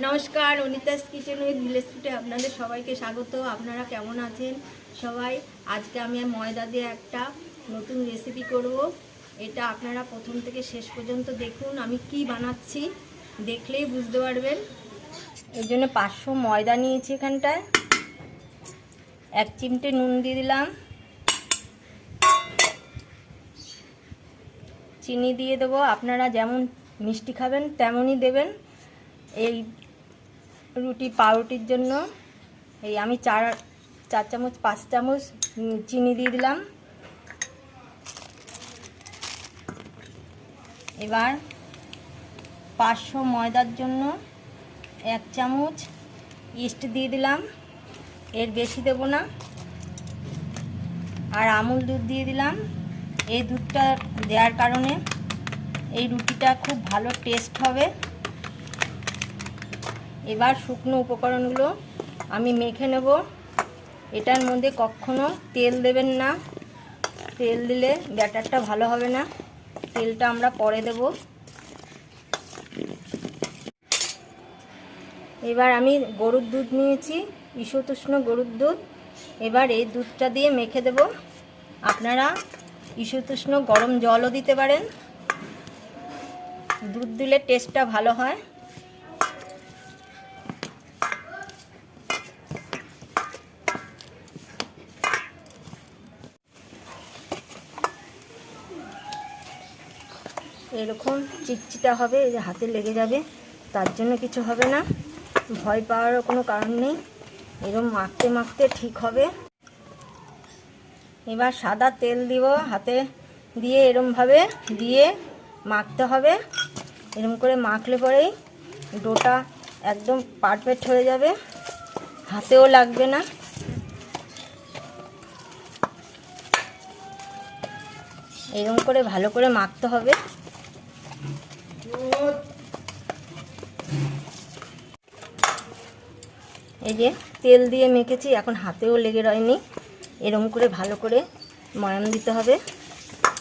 নমস্কার, Anita's kitchen with village ফুডে আপনাদের সবাইকে স্বাগত। আপনারা কেমন আছেন সবাই? আজকে আমি ময়দা দিয়ে একটা নতুন রেসিপি করব। এটা আপনারা প্রথম থেকে শেষ পর্যন্ত দেখুন, আমি কি বানাচ্ছি দেখলেই বুঝতে পারবেন। এর জন্য 500 ময়দা নিয়েছি, এখানটায় 1 চিমটে নুন দিয়ে দিলাম, চিনি দিয়ে দেবো। আপনারা যেমন মিষ্টি খাবেন তেমনই দেবেন। এই রুটি পাউরুটির জন্য এই আমি 4 চামচ 5 চামচ চিনি দিয়ে দিলাম। এবার 500 ময়দার জন্য 1 চামচ ইস্ট দিয়ে দিলাম, এর বেশি দেব না। আর আমুল দুধ দিয়ে দিলাম। এই দুধটা দেওয়ার কারণে এই রুটিটা খুব ভালো টেস্ট হবে। এবার শুকনো উপকরণগুলো আমি মেখে নেব। এটার মধ্যে কখনো তেল দেবেন না, তেল দিলে ব্যাটারটা ভালো হবে না। তেলটা আমরা পরে দেব। এবার আমি গরুর দুধ নিয়েছি, ঈষদুষ্ণ গরুর দুধ। এবার এই দুধটা দিয়ে মেখে দেব। আপনারা ঈষদুষ্ণ গরম জলও দিতে পারেন, দুধ দিলে টেস্টটা ভালো হয়। এরকম চিটচিটা হবে, এই যে হাতে লেগে যাবে, তার জন্য কিছু হবে না, ভয় পাওয়ারও কোনো কারণ নেই। এরকম মাখতে মাখতে ঠিক হবে। এবার সাদা তেল দিব, হাতে দিয়ে এরমভাবে দিয়ে মাখতে হবে। এরকম করে মাখলে পরেই ডোটা একদম পারফেক্ট হয়ে যাবে, হাতেও লাগবে না। এরকম করে ভালো করে মাখতে হবে। এই যে তেল দিয়ে মেখেছি, এখন হাতেও লেগে রয়নি। এরকম করে ভালো করে ময়াম দিতে হবে,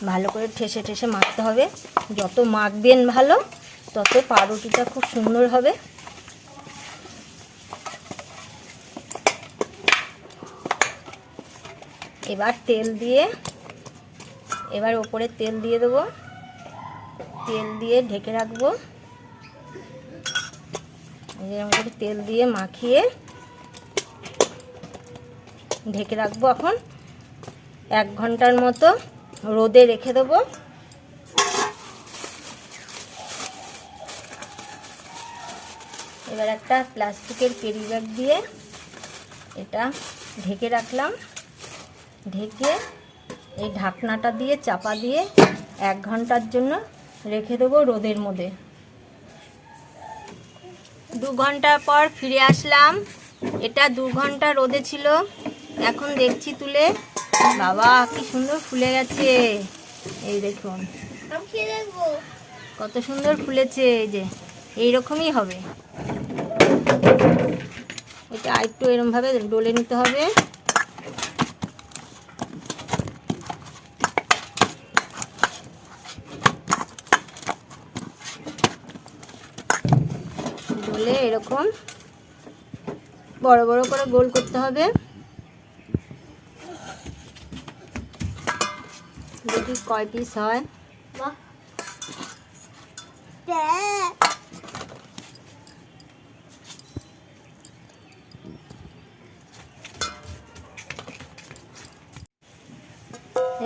ভালো করে ঠেসে ঠেসে মাখতে হবে। যত মাখবেন ভালো, তত পাউরুটিটা খুব সুন্দর হবে। এবার তেল দিয়ে, এবার ওপরে তেল দিয়ে দেবো, তেল দিয়ে ঢেকে রাখবো। এরকম করে তেল দিয়ে মাখিয়ে ঢেকে রাখবো। এখন 1 ঘন্টার মতো রোদে রেখে দেবো। এবার একটা প্লাস্টিকের ক্যারি ব্যাগ দিয়ে এটা ঢেকে রাখলাম। ঢেকে এই ঢাকনাটা দিয়ে চাপা দিয়ে 1 ঘন্টার জন্য রেখে দেবো রোদের মধ্যে। 2 ঘন্টা পর ফিরে আসলাম। এটা 2 ঘন্টা রোদে ছিল, এখন দেখছি তুলে। বাবা কি সুন্দর ফুলে গেছে, এই দেখুন কত সুন্দর ফুলেছে। এই যে এইরকমই হবে। এটা একটু এরমভাবে ডলে নিতে হবে। ডলে এরকম বড় বড় করে গোল করতে হবে। দেখি কয় পিস হয়।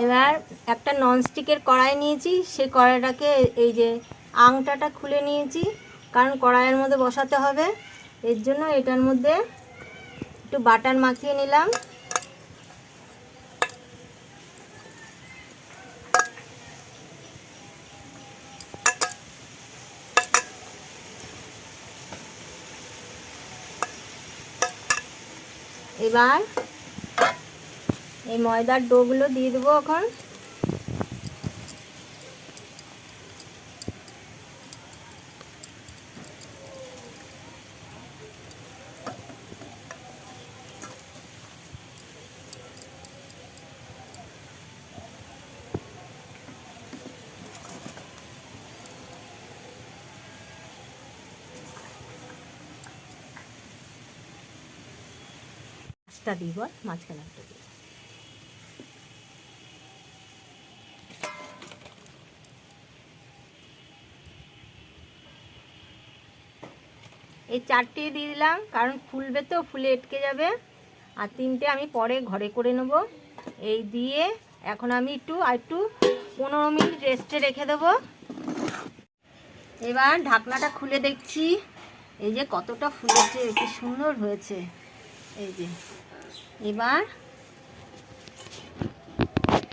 এবার একটা ননস্টিকের কড়াই নিয়েছি, সেই কড়াইটাকে এই যে আংটাটা খুলে নিয়েছি, কারণ কড়াইয়ের মধ্যে বসাতে হবে। এর জন্য এটার মধ্যে একটু বাটার মাখিয়ে নিলাম। এবার এই ময়দার ডোগুলো দিয়ে দেবো এখন। একটা দিব, মাঝখানে একটা দিব। এই 4টে দিয়ে দিলাম, কারণ ফুলবে তো, ফুলে আটকে যাবে। আর 3টে আমি পরে ঘরে করে নেব। এই দিয়ে এখন আমি একটু 15 মিনিট রেস্টে রেখে দেবো। এবার ঢাকনাটা খুলে দেখছি, এই যে কতটা ফুলেছে, কি সুন্দর হয়েছে। এই যে এবার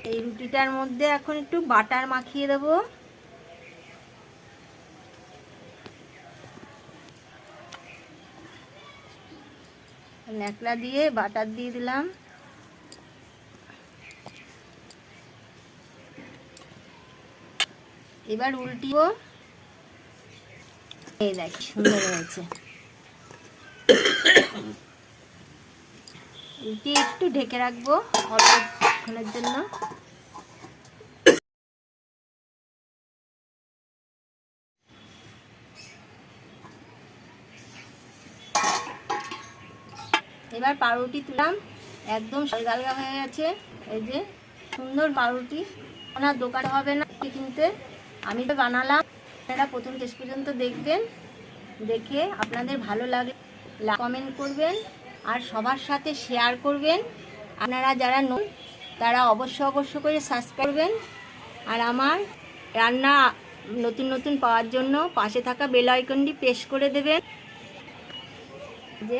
এই রুটিটার মধ্যে এখন একটু বাটার মাখিয়ে দেব। ন্যাকড়া দিয়ে বাটার দিয়ে দিলাম। এবার উল্টিও, এই দেখ সুন্দর হয়েছে। উল্টিয়ে একটু ঢেকে রাখবো অল্পক্ষণের জন্য। এবার পাউরুটি তুললাম, একদম গালগা হয়ে গেছে। এই যে সুন্দর পাউরুটি, ওনার দোকান হবে না কিনতে, আমি তো বানালাম। আপনারা প্রথম শেষ পর্যন্ত দেখবেন, দেখে আপনাদের ভালো লাগে কমেন্ট করবেন আর সবার সাথে শেয়ার করবেন। আপনারা যারা নতুন তারা অবশ্য করে সাবস্ক্রাইব করবেন। আর আমার রান্না নতুন নতুন পাওয়ার জন্য পাশে থাকা বেল আইকনটি প্রেস করে দেবেন। যে